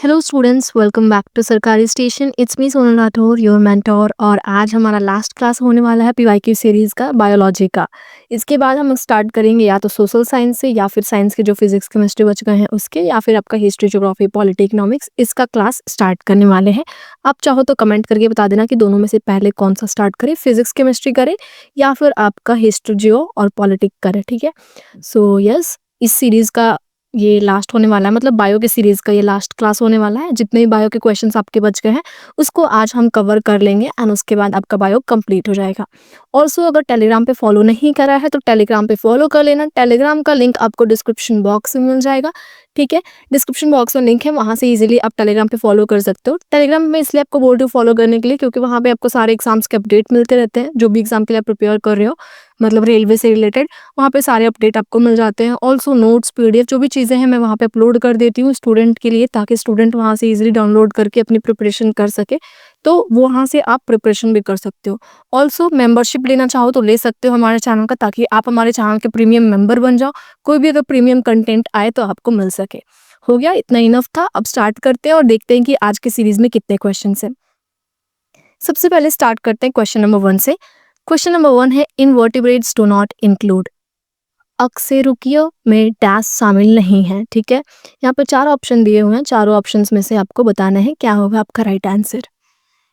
Hello students, welcome back to Sarkari Station. It's me Sonal Rathore, your mentor. और आज हमारा last class होने वाला है पीवाईक्यू सीरीज़ का, बायोलॉजी का। इसके बाद हम स्टार्ट करेंगे या तो सोशल साइंस से, या फिर साइंस के जो फिजिक्स केमिस्ट्री बच गए हैं उसके, या फिर आपका हिस्ट्री, ज्योग्राफी, पॉलिटी, इकोनॉमिक्स, इसका क्लास स्टार्ट करने वाले हैं। आप चाहो तो कमेंट करके बता देना कि दोनों में से पहले कौन सा स्टार्ट करें, फिजिक्स केमिस्ट्री करें या फिर आपका हिस्ट्री, जियो और पॉलिटिक करें। ठीक है, सो यस, इस सीरीज़ का ये लास्ट होने वाला है, मतलब बायो के सीरीज़ का ये लास्ट क्लास होने वाला है। जितने भी बायो के क्वेश्चंस आपके बच गए हैं उसको आज हम कवर कर लेंगे एंड उसके बाद आपका बायो कंप्लीट हो जाएगा। ऑल्सो अगर टेलीग्राम पे फॉलो नहीं करा है तो टेलीग्राम पे फॉलो कर लेना। टेलीग्राम का लिंक आपको डिस्क्रिप्शन बॉक्स में मिल जाएगा। ठीक है, डिस्क्रिप्शन बॉक्स में लिंक है, वहाँ से इजीली आप टेलीग्राम पे फॉलो कर सकते हो। टेलीग्राम में इसलिए आपको बोल रही हूँ फॉलो करने के लिए क्योंकि वहाँ पे आपको सारे एग्जाम्स के अपडेट मिलते रहते हैं। जो भी एग्जाम के लिए आप प्रिपेयर कर रहे हो, मतलब रेलवे से रिलेटेड, वहाँ पे सारे अपडेट आपको मिल जाते हैं। ऑल्सो नोट्स, पीडीएफ, जो भी चीज़ें हैं मैं वहाँ पे अपलोड कर देती हूँ स्टूडेंट के लिए, ताकि स्टूडेंट वहाँ से इजीली डाउनलोड करके अपनी प्रिपरेशन कर सके। तो वो वहाँ से आप प्रिपरेशन भी कर सकते हो। ऑल्सो मेंबरशिप लेना चाहो तो ले सकते हो हमारे चैनल का, ताकि आप हमारे चैनल के प्रीमियम मेंबर बन जाओ। कोई भी अगर प्रीमियम कंटेंट आए तो आपको मिल सके। हो गया, इतना इनफ था। अब स्टार्ट करते हैं और देखते हैं कि आज की सीरीज में कितने क्वेश्चन हैं। सबसे पहले स्टार्ट करते हैं क्वेश्चन नंबर 1 से। क्वेश्चन नंबर 1 है, इनवर्टिब्रेट्स डू नॉट इंक्लूड। अकशेरुकियों में डैश शामिल नहीं है। ठीक है, यहाँ पर 4 ऑप्शन दिए हुए हैं। चारों ऑप्शंस में से आपको बताना है क्या होगा आपका राइट आंसर।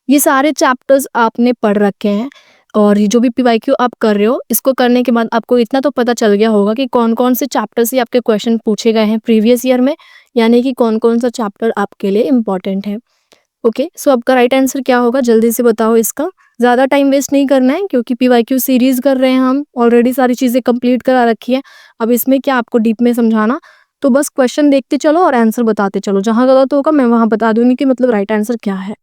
ये सारे चैप्टर्स आपने पढ़ रखे हैं और ये जो भी पीवाईक्यू आप कर रहे हो, इसको करने के बाद आपको इतना तो पता चल गया होगा कि कौन कौन से चैप्टर से आपके क्वेश्चन पूछे गए हैं प्रीवियस ईयर में, यानी कि कौन कौन सा चैप्टर आपके लिए इम्पॉर्टेंट है। ओके, सो आपका राइट आंसर क्या होगा, जल्दी से बताओ इसका। ज़्यादा टाइम वेस्ट नहीं करना है क्योंकि पीवाईक्यू सीरीज़ कर रहे हैं हम, ऑलरेडी सारी चीज़ें कंप्लीट करा रखी है। अब इसमें क्या आपको डीप में समझाना, तो बस क्वेश्चन देखते चलो और आंसर बताते चलो। जहाँ गलत होगा मैं वहाँ बता दूंगी कि मतलब राइट आंसर क्या है।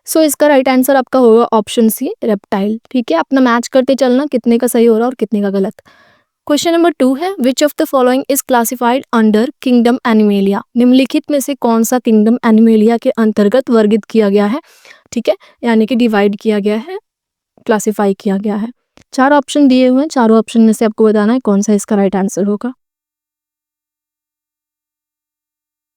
सो इसका राइट आंसर आपका होगा ऑप्शन सी, रेप्टाइल। ठीक है, अपना मैच करते चलना कितने का सही हो रहा है और कितने का गलत। क्वेश्चन नंबर 2 है, which of the following is classified under kingdom animalia. निम्नलिखित में से कौन सा किंगडम एनिमेलिया के अंतर्गत वर्गित किया गया है। ठीक है, यानी कि डिवाइड किया गया है, क्लासिफाई किया गया है। 4 ऑप्शन दिए हुए हैं, चारों ऑप्शन में से आपको बताना है कौन सा इसका राइट आंसर होगा।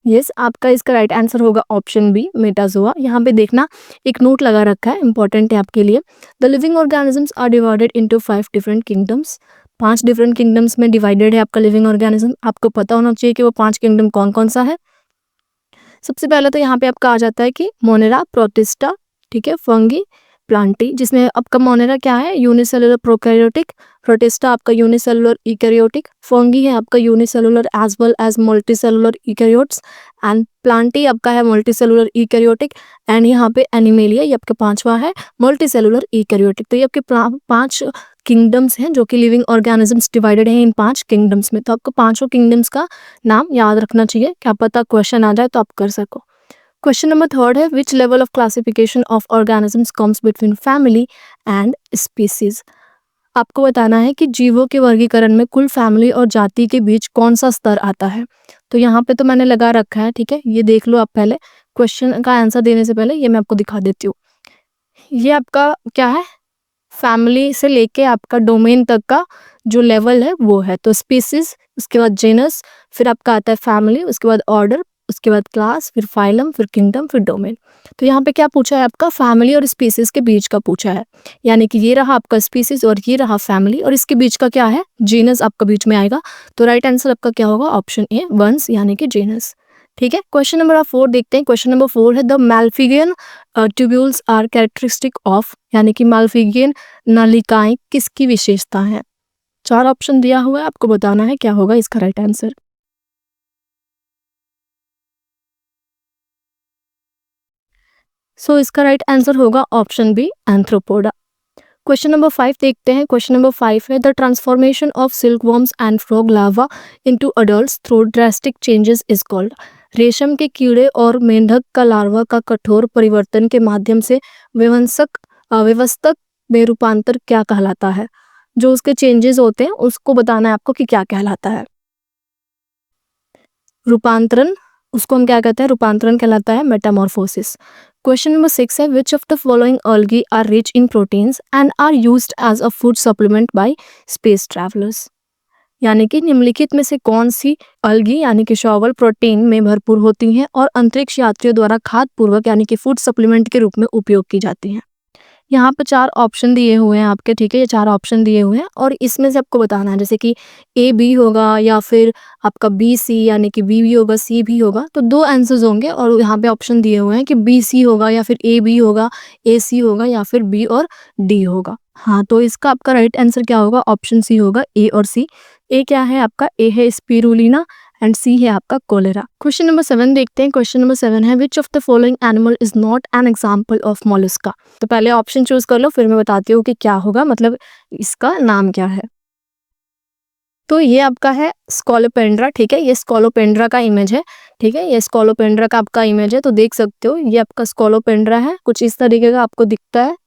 यस, आपका इसका राइट आंसर होगा ऑप्शन बी, मेटाजोआ। यहाँ पे देखना, एक नोट लगा रखा है, इंपॉर्टेंट है आपके लिए। The living organisms are divided into 5 different kingdoms. 5 different kingdoms में डिवाइडेड है आपका लिविंग ऑर्गेनिज्म। आपको पता होना चाहिए कि वो 5 किंगडम कौन कौन सा है। सबसे पहले तो यहाँ पे आपका आ जाता है कि मोनेरा, प्रोटिस्टा, ठीक है, फंगी, प्लांटी, जिसमें आपका मोनेरा क्या है, यूनिसेलुलर प्रोकैरियोटिक, प्रोटिस्टा आपका यूनिसेलुलर यूकैरियोटिक, फंगी है आपका unicellular as well as multicellular eukaryotes, and Plantae आपका है मल्टीसेलुलर यूकैरियोटिक, एंड यहाँ पे एनिमेलिया ये आपका 5वां है मल्टीसेलुलर यूकैरियोटिक। तो ये आपके 5 किंगडम्स हैं जो कि लिविंग ऑर्गेनिजम्स डिवाइडेड हैं इन 5 किंगडम्स में। तो आपको 5 किंगडम्स का नाम याद रखना चाहिए, क्या पता क्वेश्चन आ जाए तो आप कर सको। क्वेश्चन नंबर 3 है, which level of classification of organisms comes between family and species. आपको बताना है कि जीवों के वर्गीकरण में कुल फैमिली और जाति के बीच कौन सा स्तर आता है। तो यहाँ पे तो मैंने लगा रखा है, ठीक है, ये देख लो आप पहले। क्वेश्चन का आंसर देने से पहले ये मैं आपको दिखा देती हूँ। ये आपका क्या है, फैमिली से लेके आपका डोमेन तक का जो लेवल है वो है। तो स्पीसीज, उसके बाद जेनस, फिर आपका आता है फैमिली, उसके बाद ऑर्डर, उसके बाद क्लास, फिर फाइलम, फिर किंगडम, फिर डोमेन। तो यहाँ पे क्या पूछा है, आपका फैमिली और स्पीसीज के बीच का पूछा है, यानी कि ये रहा आपका स्पीसीज और ये रहा फैमिली, और इसके बीच का क्या है, जीनस आपका बीच में आएगा। तो राइट आंसर आपका क्या होगा, ऑप्शन ए, वंस, यानी कि जीनस। ठीक है, क्वेश्चन नंबर 4 देखते हैं। क्वेश्चन नंबर 4 है, the Malpighian tubules are characteristic of, यानी कि मैल्फिगियन नलिकाएं किसकी विशेषता है। 4 ऑप्शन दिया हुआ है, आपको बताना है क्या होगा इसका राइट आंसर। सो इसका राइट आंसर होगा option B, Arthropoda. Question number 5 देखते हैं। क्वेश्चन नंबर 5 है, the transformation of silkworms and frog larva into adults through drastic changes is called. रेशम के कीड़े और मेंढक का लार्वा का कठोर परिवर्तन के माध्यम से व्यवस्थक में रूपांतर क्या कहलाता है। जो उसके चेंजेस होते हैं उसको बताना है आपको कि क्या कहलाता है। रूपांतरण, उसको हम क्या कहते हैं, रूपांतरण कहलाता है, मेटामॉर्फोसिस। क्वेश्चन नंबर 6 है, which of the following algae are rich in proteins and are used as a food supplement by space travellers. यानी कि निम्नलिखित में से कौन सी अलगी यानी कि शॉवल प्रोटीन में भरपूर होती हैं और अंतरिक्ष यात्रियों द्वारा खाद्य पूर्वक यानी कि फूड सप्लीमेंट के रूप में उपयोग की जाती हैं। यहाँ पे 4 ऑप्शन दिए हुए हैं आपके, ठीक है? ये 4 ऑप्शन दिए हुए हैं और इसमें से आपको बताना है, जैसे कि ए बी होगा या फिर आपका बी सी यानी कि बी भी होगा, सी भी होगा, तो 2 आंसर्स होंगे और यहाँ पे ऑप्शन दिए हुए हैं कि बी सी होगा या फिर ए बी होगा, ए सी होगा या फिर बी और डी होगा। हाँ, तो इसका आपका राइट आंसर क्या होगा? ऑप्शन सी होगा, ए और सी। ए क्या है आपका? ए है स्पिरुलिना एंड सी है आपका कोलेरा। क्वेश्चन नंबर 7 देखते हैं। क्वेश्चन नंबर 7 है which of the following animal is not an example of Mollusca. तो पहले ऑप्शन चूज कर लो, फिर मैं बताती हूँ कि क्या होगा, मतलब इसका नाम क्या है। तो ये आपका है स्कोलोपेंड्रा, ठीक है? ये स्कोलोपेंड्रा का इमेज है, ठीक है? ये स्कोलोपेंड्रा का आपका इमेज है, तो देख सकते हो ये आपका स्कोलोपेंड्रा है, कुछ इस तरीके का आपको दिखता है।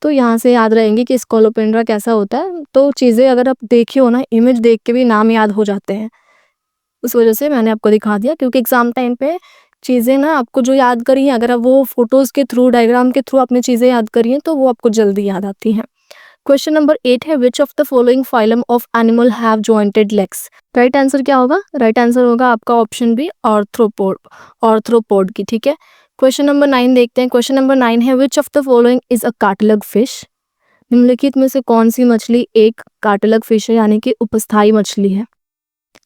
तो यहाँ से याद रहेंगे कि स्कोलोपेंड्रा कैसा होता है। तो चीज़ें अगर आप देखे हो ना, इमेज देख के भी नाम याद हो जाते हैं, उस वजह से मैंने आपको दिखा दिया, क्योंकि एग्जाम टाइम पे चीज़ें ना आपको जो याद करी हैं, अगर आप वो फोटोज़ के थ्रू, डायग्राम के थ्रू आपने चीज़ें याद करी हैं, तो वो आपको जल्दी याद आती हैं। क्वेश्चन नंबर 8 है which of the following phylum of animal have jointed legs. Right answer क्या होगा? राइट आंसर होगा आपका ऑप्शन बी, ऑर्थ्रोपोड, ऑर्थ्रोपोड की, ठीक है? क्वेश्चन नंबर 9 देखते हैं। क्वेश्चन नंबर 9 है which of the following is a cartilage fish. निम्नलिखित में से कौन सी मछली एक कार्टिलेज फिश है, यानी कि उपस्थायी मछली है।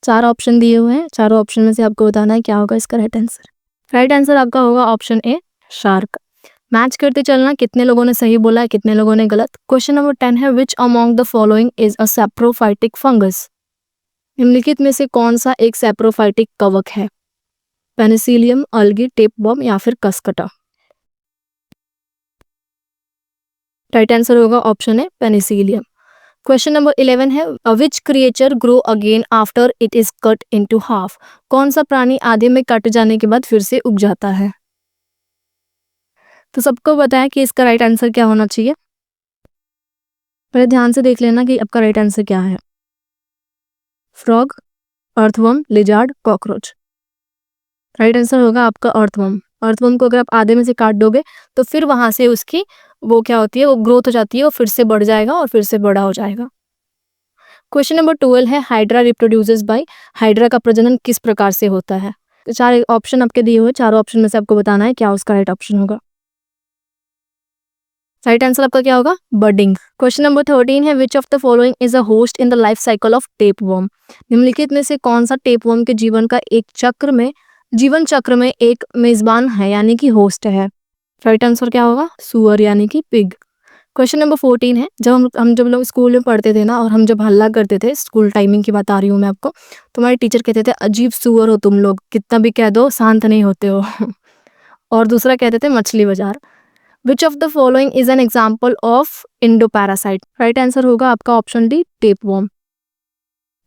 4 ऑप्शन दिए हुए हैं, चारों ऑप्शन में से आपको बताना है क्या होगा इसका राइट आंसर। राइट आंसर आपका होगा ऑप्शन ए, शार्क। मैच करते चलना, कितने लोगों ने सही बोला है, कितने लोगों ने गलत। क्वेश्चन नंबर 10 है which among the following is a saprophytic fungus. निम्नलिखित में से कौन सा एक सैप्रोफाइटिक कवक है? पेनिसिलियम, अलगी, टेपवर्म या फिर कसकटा। राइट आंसर होगा option A, Penicillium. Question number 11 है which creature grow again after it is cut into half. कौन सा प्राणी आधे में कट जाने के बाद फिर से उग जाता है? तो सबको पता है कि इसका राइट आंसर क्या होना चाहिए। पहले ध्यान से देख लेना कि आपका राइट आंसर क्या है। Frog, earthworm, lizard, cockroach. Right answer होगा आपका अर्थवर्म। अर्थवर्म को अगर आप आधे में से काट दोगे तो फिर वहां से उसकी वो क्या होती है, वो ग्रोथ हो जाती है, वो फिर से बढ़ जाएगा और फिर से बड़ा हो जाएगा। क्वेश्चन नंबर 12 है हाइड्रा रिप्रोड्यूसेस बाय। हाइड्रा का प्रजनन किस प्रकार से होता है? तो 4 ऑप्शन आपके दिए हुए, चारों ऑप्शन में से आपको बताना है क्या उसका राइट ऑप्शन होगा। राइट आंसर आपका क्या होगा? बडिंग। क्वेश्चन नंबर 13 है which of the following is a host in the life cycle of tapeworm. निम्नलिखित में से कौन सा टेपवर्म के जीवन चक्र में एक मेजबान है, यानी कि होस्ट है। राइट आंसर क्या होगा? सुअर यानी कि पिग। क्वेश्चन नंबर 14 है जब लोग स्कूल में पढ़ते थे ना, और हम जब हल्ला करते थे, स्कूल टाइमिंग की बता रही हूँ मैं आपको, तो हमारे टीचर कहते थे अजीब सुअर हो तुम लोग, कितना भी कह दो शांत नहीं होते हो। और दूसरा कहते थे मछली बाजार। Which of the following is an example of endoparasite. Right answer होगा आपका option D, tapeworm.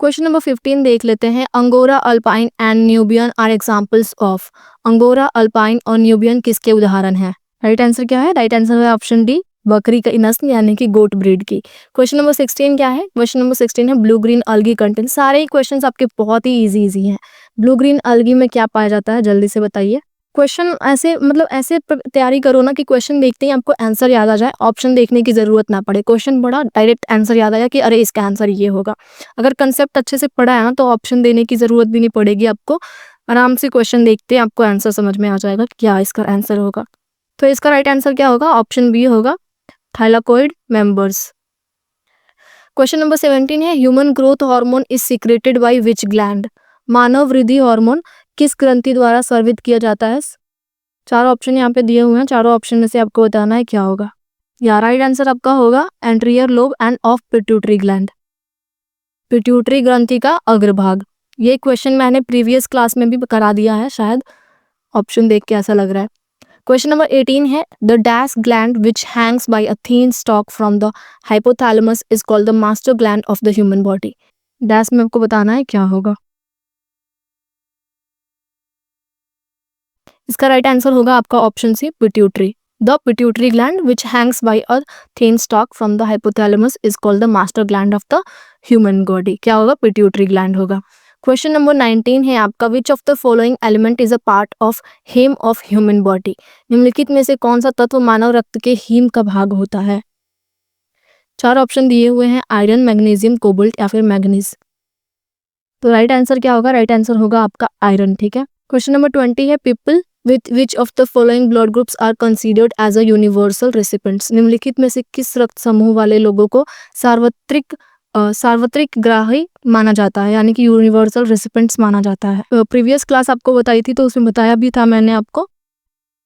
Question number 15 देख लेते हैं। Angora Alpine and Nubian are examples of. Angora Alpine और न्यूबियन किसके उदाहरण हैं? राइट आंसर क्या है? राइट आंसर है ऑप्शन डी, बकरी का नस्ल यानी कि गोट ब्रीड की। क्वेश्चन नंबर 16 क्या है? क्वेश्चन नंबर 16 है ब्लू ग्रीन अलगी कंटेंट। सारे ही क्वेश्चंस आपके बहुत ही इजी हैं। ब्लू ग्रीन अलगी में क्या पाया जाता है, जल्दी से बताइए। क्वेश्चन ऐसे तैयारी करो ना कि क्वेश्चन देखते ही आपको आंसर याद आ जाए, ऑप्शन देखने की जरूरत ना पड़े। क्वेश्चन पढ़ा, डायरेक्ट आंसर याद आया कि अरे इसका आंसर ये होगा। अगर कंसेप्ट अच्छे से पढ़ा है ना, तो ऑप्शन देने की जरूरत भी नहीं पड़ेगी आपको। आराम से क्वेश्चन देखते हैं आपको आंसर समझ में आ जाएगा क्या इसका आंसर होगा। तो इसका राइट आंसर क्या होगा? ऑप्शन बी होगा, थाइलाकोइड मेंबर्स। क्वेश्चन नंबर 17 है human growth hormone is secreted by which gland. मानव वृद्धि हार्मोन किस ग्रंथि द्वारा स्रावित किया जाता है? 4 ऑप्शन यहाँ पे दिए हुए हैं, चारों ऑप्शन में से आपको बताना है क्या होगा। या राइट आंसर आपका होगा anterior lobe end of pituitary gland, pituitary ग्रंथि का अग्रभाग। ये क्वेश्चन मैंने प्रीवियस क्लास में भी करा दिया है शायद, ऑप्शन देख के ऐसा लग रहा है। क्वेश्चन नंबर 18 है the dash gland which hangs by a thin stalk from the hypothalamus is called the master gland of the human body. Dash में आपको बताना है क्या होगा। इसका राइट आंसर होगा आपका option C, pituitary. The pituitary gland which hangs by a thin stalk from the hypothalamus is called the master gland of the human body. क्या होगा? पिट्यूटरी ग्लैंड होगा। क्वेश्चन नंबर 19 है आपका which of the following element is a part of haem of human body. निम्नलिखित में से कौन सा तत्व मानव रक्त के हीम का भाग होता है? 4 ऑप्शन दिए हुए हैं, आयरन, मैग्नीशियम, कोबाल्ट या फिर मैग्नीज। तो राइट आंसर क्या होगा? राइट आंसर होगा आपका आयरन। ठीक है। क्वेश्चन नंबर 20 है people with which of the following blood groups are considered as a universal recipients. निम्नलिखित में से किस रक्त समूह वाले लोगों को सार्वत्रिक ग्राही माना जाता है, यानी कि यूनिवर्सल रेसिपिएंट्स माना जाता है। प्रीवियस क्लास आपको बताई थी तो उसमें बताया भी था मैंने आपको।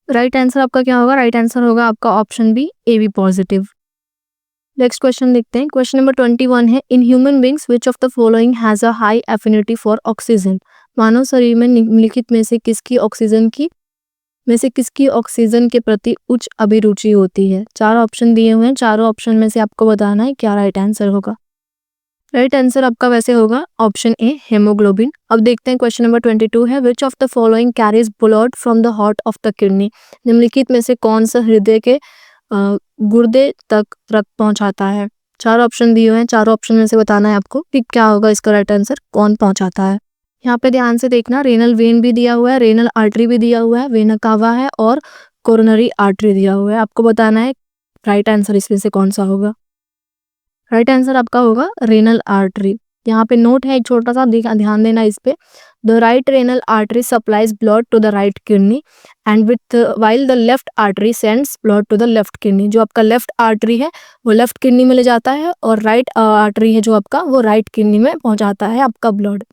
राइट आंसर आपका क्या होगा? राइट आंसर होगा आपका option B, A B positive. Next question देखते हैं। क्वेश्चन नंबर 21 है in human beings which of the following has a high affinity for oxygen. मानव शरीर में निम्नलिखित में से किसकी ऑक्सीजन के प्रति उच्च अभिरुचि होती है। 4 ऑप्शन दिए हुए हैं, चारों ऑप्शन में से आपको बताना है क्या राइट आंसर होगा। राइट आंसर आपका वैसे होगा ऑप्शन ए, हेमोग्लोबिन। अब देखते हैं क्वेश्चन नंबर 22 है which of the following carries blood from the heart of the kidney. निम्नलिखित में से कौन सा हृदय के गुर्दे तक रक्त पहुंचाता है। 4 ऑप्शन दिए हुए हैं, चारों ऑप्शन में से बताना है आपको कि क्या होगा इसका राइट आंसर, कौन पहुंचाता है। यहाँ पे ध्यान से देखना, रेनल वेन भी दिया हुआ है, रेनल आर्टरी भी दिया हुआ है, वेना कावा है और कोरोनरी आर्टरी दिया हुआ है। आपको बताना है राइट आंसर इसमें से कौन सा होगा। राइट आंसर आपका होगा रेनल आर्टरी। यहाँ पे नोट है एक छोटा सा, ध्यान देना इस पे। The right renal artery supplies blood to the right kidney and with while the left artery sends blood to the left kidney. जो आपका लेफ्ट आर्टरी है वो लेफ्ट किडनी में ले जाता है और राइट आर्टरी है जो आपका वो राइट किडनी में पहुंचाता है आपका ब्लड।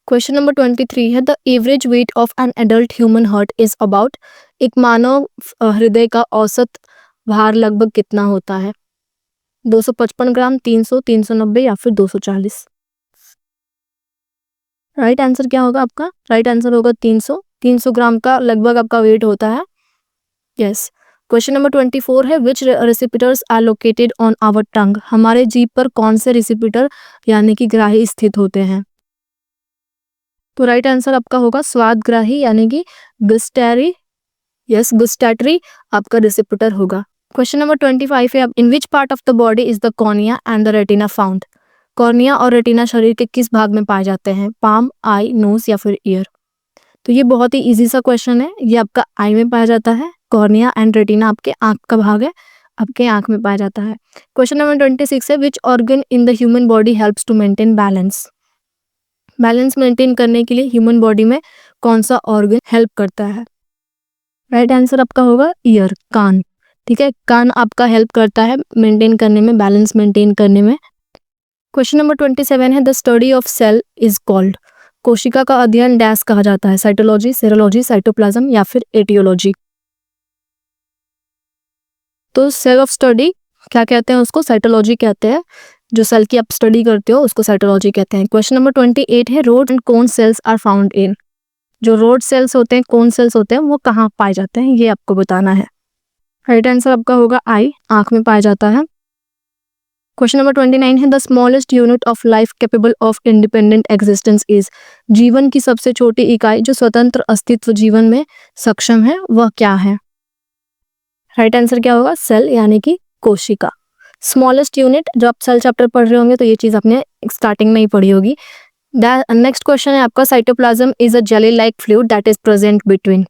क्वेश्चन नंबर 23 है the average weight of an adult human heart is about. एक मानव हृदय का औसत भार लगभग कितना होता है? 255 ग्राम, 300, 390 या फिर 240। राइट आंसर क्या होगा आपका? राइट आंसर होगा 300 ग्राम का लगभग आपका वेट होता है। यस। क्वेश्चन नंबर 24 है which receptors are located on our tongue. हमारे जीभ पर कौन से रिसिपिटर यानी कि ग्राही स्थित होते हैं? तो राइट आंसर आपका होगा स्वादग्राही यानी कि गुस्टैरी। यस, गुस्टैटरी आपका रिसिपिटर होगा। क्वेश्चन नंबर 25 है in which part of the body is the cornea and the retina found. Cornea और रेटिना शरीर के किस भाग में पाए जाते हैं? पाम, आई, नोज या फिर ईयर। तो ये बहुत ही इजी सा क्वेश्चन है। ये आपका आई में पाया जाता है। कॉर्निया एंड रेटिना आपके आंख का भाग है, आपके आंख में पाया जाता है। क्वेश्चन नंबर 26 है which organ in the human body helps to maintain balance. Balance maintain करने के लिए ह्यूमन बॉडी में कौन सा ऑर्गन हेल्प करता है? राइट आंसर आपका होगा ईयर, कान। ठीक है, कान आपका हेल्प करता है मेंटेन करने में, बैलेंस मेंटेन करने में। क्वेश्चन नंबर 27 है the study of cell is called. कोशिका का अध्ययन डैश कहा जाता है? साइटोलॉजी, सेरोलॉजी, साइटोप्लाज्म या फिर एटियोलॉजी। तो सेल ऑफ स्टडी क्या कहते हैं उसको? साइटोलॉजी कहते हैं। जो सेल की आप स्टडी करते हो उसको साइटोलॉजी कहते हैं। क्वेश्चन नंबर 28 है rod and cone cells are found in. जो रोड सेल्स होते हैं, कोन सेल्स होते हैं, वो कहाँ पाए जाते हैं, ये आपको बताना है। राइट आंसर आपका होगा आई, आंख में पाया जाता है। क्वेश्चन नंबर 29 है the smallest unit of life capable of independent existence is. जीवन की सबसे छोटी इकाई जो स्वतंत्र अस्तित्व जीवन में सक्षम है वह क्या है? राइट आंसर क्या होगा? सेल यानी कि कोशिका। स्मॉलेस्ट यूनिट, जो आप सेल चैप्टर पढ़ रहे होंगे तो ये चीज आपने स्टार्टिंग में ही पढ़ी होगी। नेक्स्ट क्वेश्चन है आपका cytoplasm is a jelly like fluid that is present between.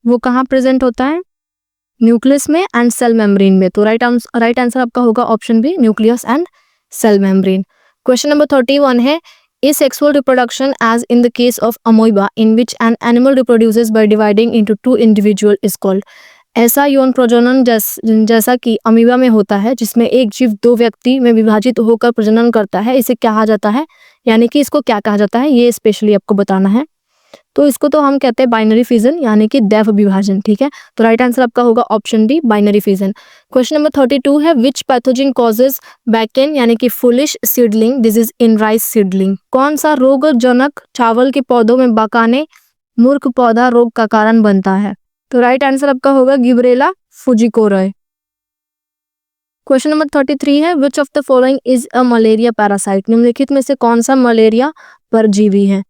वो कहाँ प्रेजेंट होता है? न्यूक्लियस में एंड सेल मेम्ब्रेन में। तो राइट आंसर आपका होगा option B, nucleus and cell membrane. Question number 31 है is sexual reproduction as in the case of amoeba in which an animal reproduces by dividing into 2 individual is called. ऐसा यौन प्रजनन जैसा कि अमीबा में होता है जिसमें एक जीव 2 व्यक्ति में विभाजित होकर प्रजनन करता है, इसे क्या कहा जाता है, यानी कि इसको क्या कहा जाता है, ये स्पेशली आपको बताना है। तो इसको तो हम कहते हैं बाइनरी फिजन यानी कि दैव विभाजन। ठीक है, तो राइट आंसर आपका होगा option D, binary fission. Question number 32 है विच पैथोजन कॉजेज बैकेन यानी कि foolish seedling disease in rice seedling. कौन सा रोगजनक चावल के पौधों में बकाने मूर्ख पौधा रोग का कारण बनता है? तो राइट आंसर आपका होगा गिबरेला फुजिकोराय। क्वेश्चन नंबर 33 है which of the following is a malaria parasite. निम्नलिखित में से कौन सा मलेरिया परजीवी है?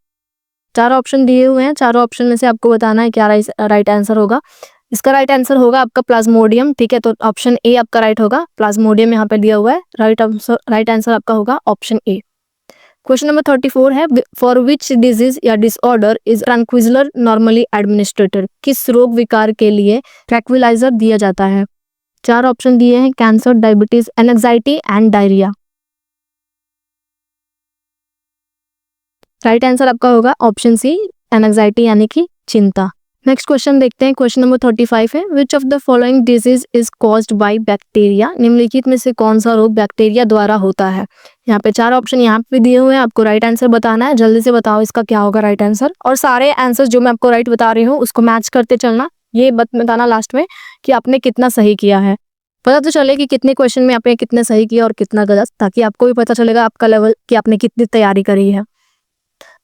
4 ऑप्शन दिए हुए हैं, चारों ऑप्शन में से आपको बताना है क्या राइट आंसर होगा। इसका राइट आंसर होगा आपका प्लाज्मोडियम। ठीक है, तो ऑप्शन ए आपका राइट होगा, प्लाज्मोडियम यहाँ पे दिया हुआ है। राइट आंसर आपका होगा ऑप्शन ए। क्वेश्चन नंबर 34 है फॉर विच डिजीज या disorder is tranquilliser normally administrated. किस रोग विकार के लिए ट्रैंक्विलाइजर दिया जाता है? 4 ऑप्शन दिए हैं, cancer, diabetes, anxiety and diarrhoea. Right answer आपका होगा ऑप्शन सी, एंजाइटी यानी कि चिंता। नेक्स्ट क्वेश्चन देखते हैं, क्वेश्चन नंबर 35 है, which of the following disease is caused by bacteria, निम्नलिखित में से कौन सा रोग बैक्टीरिया द्वारा होता है। यहाँ पे 4 ऑप्शन यहाँ पे दिए हुए हैं, आपको राइट आंसर बताना है। जल्दी से बताओ इसका क्या होगा राइट आंसर, और सारे आंसर जो मैं आपको राइट बता रही हूँ उसको मैच करते चलना, ये बताना लास्ट में कि आपने कितना सही किया है। पता तो चले कि कितने क्वेश्चन में आपने कितने सही किया और कितना गलत, ताकि आपको भी पता चलेगा आपका लेवल कि आपने कितनी तैयारी करी है।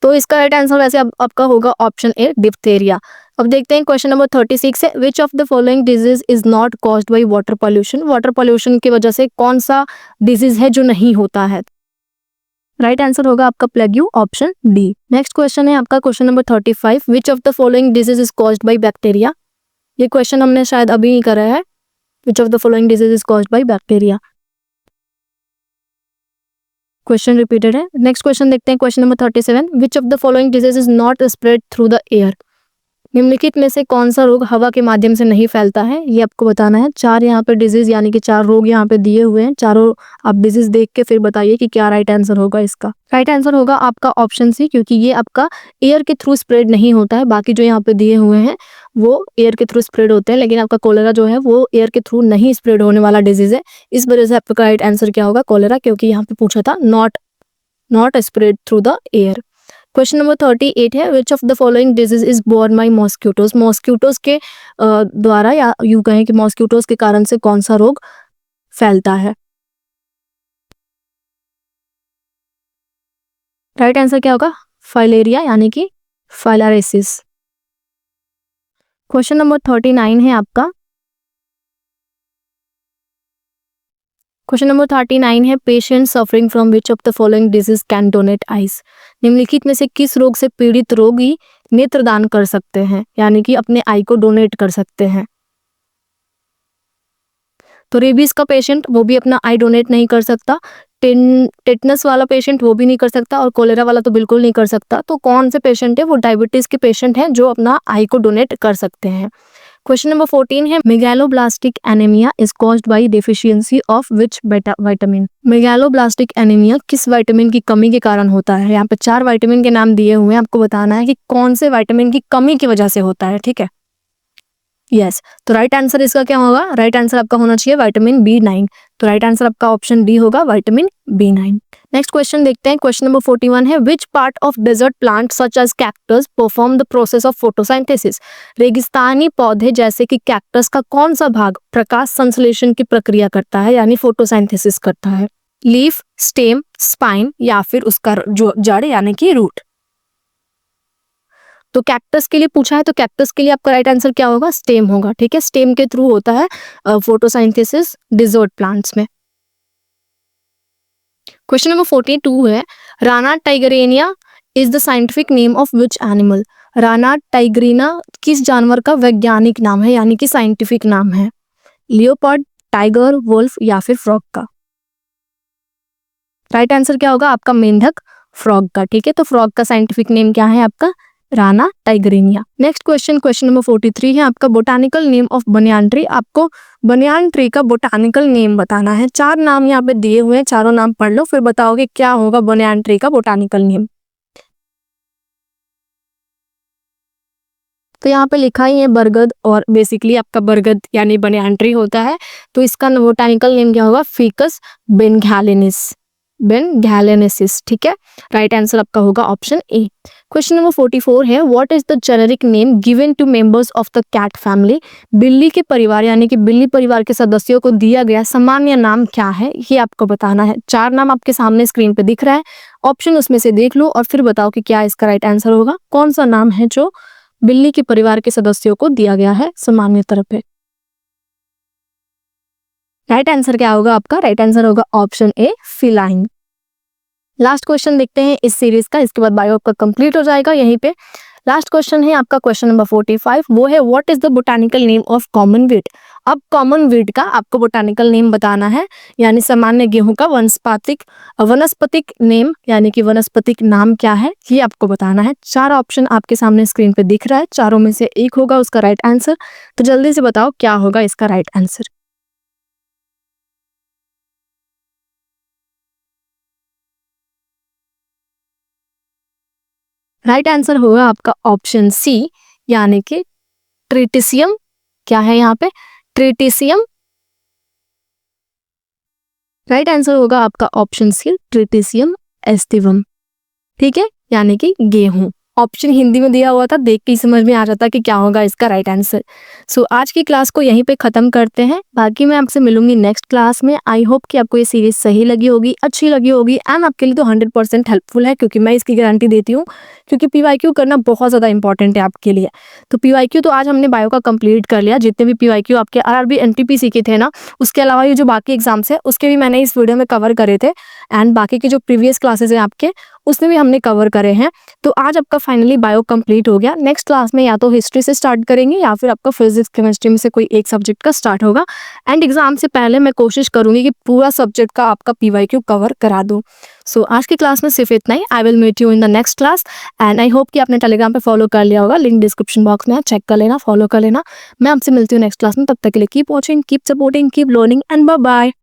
तो इसका राइट आंसर वैसे आपका होगा ऑप्शन ए, डिप्थेरिया। अब देखते हैं क्वेश्चन नंबर 36 है, which of the following disease is not caused by water pollution, water pollution की वजह से कौन सा डिजीज है जो नहीं होता है। राइट आंसर होगा आपका प्लेग्यू, ऑप्शन डी। नेक्स्ट क्वेश्चन है आपका question number 35, which of the following disease is caused by bacteria. ये क्वेश्चन हमने शायद अभी ही करा है, which of the following disease is caused by bacteria. Question repeated है। नेक्स्ट क्वेश्चन देखते हैं, question number 37, which of the following disease is not spread through the air, निम्नलिखित में से कौन सा रोग हवा के माध्यम से नहीं फैलता है, ये आपको बताना है। 4 यहाँ पे डिजीज यानी कि 4 रोग यहाँ पे दिए हुए हैं, चारों आप डिजीज देख के फिर बताइए कि क्या राइट आंसर होगा इसका। राइट आंसर होगा आपका ऑप्शन सी, क्योंकि ये आपका एयर के थ्रू स्प्रेड नहीं होता है। बाकी जो यहाँ पे दिए हुए हैं वो एयर के थ्रू स्प्रेड होते हैं, लेकिन आपका कोलेरा जो है वो एयर के थ्रू नहीं स्प्रेड होने वाला डिजीज है। इस वजह से आपका राइट आंसर क्या होगा, कोलेरा, क्योंकि यहाँ पे पूछा था not spread through the air. Question number 38 है, which of the following disease is borne by mosquitoes, mosquitoes के द्वारा या यूं कहें कि मॉस्क्यूटोज के कारण से कौन सा रोग फैलता है। राइट आंसर क्या होगा, फाइलेरिया यानी कि फाइलारिसिस। क्वेश्चन नंबर 39 है आपका, क्वेश्चन नंबर 39 है, patient suffering from which of the following disease can donate ice, निम्नलिखित में से किस रोग से पीड़ित रोगी नेत्रदान कर सकते हैं, यानी कि अपने आई को डोनेट कर सकते हैं। तो रेबीज का पेशेंट वो भी अपना आई डोनेट नहीं कर सकता, टेटनस वाला पेशेंट वो भी नहीं कर सकता, और कोलेरा वाला तो बिल्कुल नहीं कर सकता। तो कौन से पेशेंट है, वो डायबिटीज के पेशेंट हैं जो अपना आई को डोनेट कर सकते हैं। क्वेश्चन नंबर 14 है, megaloblastic anaemia is caused by deficiency of which बेटा विटामिन, मेगालोब्लास्टिक एनीमिया किस विटामिन की कमी के कारण होता है। यहाँ पे 4 विटामिन के नाम दिए हुए हैं, आपको बताना है कि कौन से विटामिन की कमी की वजह से होता है, ठीक है। यस, तो राइट आंसर इसका क्या होगा, राइट आंसर आपका होना चाहिए विटामिन B9। तो राइट आंसर आपका ऑप्शन डी होगा, विटामिन B9। नेक्स्ट क्वेश्चन देखते हैं, क्वेश्चन नंबर 41 है, which part of desert plant such as cactus perform the process of photosynthesis, रेगिस्तानी पौधे जैसे कि कैक्टस का कौन सा भाग प्रकाश संश्लेषण की प्रक्रिया करता है, यानी फोटोसिंथेसिस करता है। लीफ, स्टेम, स्पाइन या फिर उसका जो जड़ यानी कि रूट। तो कैक्टस के लिए पूछा है, तो कैक्टस के लिए आपका राइट आंसर क्या होगा, स्टेम होगा, ठीक है। स्टेम के थ्रू होता है फोटोसिंथेसिस डेजर्ट प्लांट्स में। क्वेश्चन नंबर 42 है, Rana tigrina is the scientific name of which animal, Rana tigrina किस जानवर का वैज्ञानिक नाम है, यानी कि साइंटिफिक नाम है। लियोपार्ड, टाइगर, वुल्फ या फिर फ्रॉग का। राइट आंसर क्या होगा आपका, मेंढक, फ्रॉग का, ठीक है। तो फ्रॉग का साइंटिफिक नेम क्या है आपका, Rana tigrina. Next question, question number 43 है आपका, botanical name of banyan tree, आपको बनियान ट्री का बोटानिकल नेम बताना है। 4 नाम यहाँ पे दिए हुए हैं, चारों नाम पढ़ लो फिर बताओगे क्या होगा बनियान ट्री का बोटानिकल नेम। तो यहाँ पे लिखा ही है बरगद, और बेसिकली आपका बरगद यानी बनियान ट्री होता है। तो इसका बोटानिकल नेम क्या होगा, फिकस बेनगैलेनेसिस, ठीक है। राइट आंसर आपका होगा ऑप्शन ए। क्वेश्चन नंबर 44 है, what is the generic name given to members of the cat family, बिल्ली के परिवार यानी कि बिल्ली परिवार के सदस्यों को दिया गया सामान्य नाम क्या है, ये आपको बताना है। 4 नाम आपके सामने स्क्रीन पे दिख रहा है, ऑप्शन उसमें से देख लो और फिर बताओ कि क्या इसका राइट आंसर होगा, कौन सा नाम है जो बिल्ली के परिवार के सदस्यों को दिया गया है सामान्य तौर पे। राइट आंसर क्या होगा आपका, राइट आंसर होगा ऑप्शन ए, फिलाइन। लास्ट क्वेश्चन देखते हैं इस सीरीज का, इसके बाद बायो आपका कंप्लीट हो जाएगा यहीं पे। लास्ट क्वेश्चन है आपका क्वेश्चन नंबर 45, वो है what is the botanical name of common wheat. अब कॉमन वीट का आपको बोटानिकल नेम बताना है, यानी सामान्य गेहूं का वनस्पतिक नेम यानी कि वनस्पतिक नाम क्या है, ये आपको बताना है। 4 ऑप्शन आपके सामने स्क्रीन पे दिख रहा है, चारों में से एक होगा उसका राइट आंसर। तो जल्दी से बताओ क्या होगा इसका राइट आंसर। राइट आंसर होगा आपका ऑप्शन सी, यानी कि ट्रिटिसियम। क्या है यहाँ पे? ट्रिटिसियम। राइट आंसर होगा आपका ऑप्शन सी, ट्रिटिसियम एस्टिवम। ठीक है, यानी कि गेहूं। ऑप्शन हिंदी में दिया हुआ था, देख के ही समझ में आ जाता कि क्या होगा इसका राइट आंसर। सो आज की क्लास को यहीं पे खत्म करते हैं, बाकी मैं आपसे मिलूंगी नेक्स्ट क्लास में। आई होप कि आपको ये सीरीज सही लगी होगी, अच्छी लगी होगी, एंड आपके लिए तो 100% हेल्पफुल है, क्योंकि मैं इसकी गारंटी देती हूँ, क्योंकि पीवाईक्यू करना बहुत ज़्यादा इंपॉर्टेंट है आपके लिए। तो पीवाईक्यू तो आज हमने बायो का कंप्लीट कर लिया, जितने भी पीवाईक्यू आपके आरआरबी एनटीपीसी के थे ना, उसके अलावा ये जो बाकी एग्जाम्स है उसके भी मैंने इस वीडियो में कवर करे थे, एंड बाकी के जो प्रीवियस क्लासेस हैं आपके उसमें भी हमने कवर करे हैं। तो आज आपका फाइनली बायो कंप्लीट हो गया। नेक्स्ट क्लास में या तो हिस्ट्री से स्टार्ट करेंगे या फिर आपका फिजिक्स केमिस्ट्री में से कोई एक सब्जेक्ट का स्टार्ट होगा, एंड एग्जाम से पहले मैं कोशिश करूंगी कि पूरा सब्जेक्ट का आपका पीवाईक्यू कवर करा दूं। सो आज की क्लास में सिर्फ इतना ही। I will meet you in the next class, and I hope कि आपने टेलीग्राम पे फॉलो कर लिया होगा, लिंक डिस्क्रिप्शन बॉक्स में है, चेक कर लेना, फॉलो कर लेना। मैं आपसे मिलती हूँ नेक्स्ट क्लास में, तब तक के लिए keep watching, keep supporting, keep learning, and bye bye.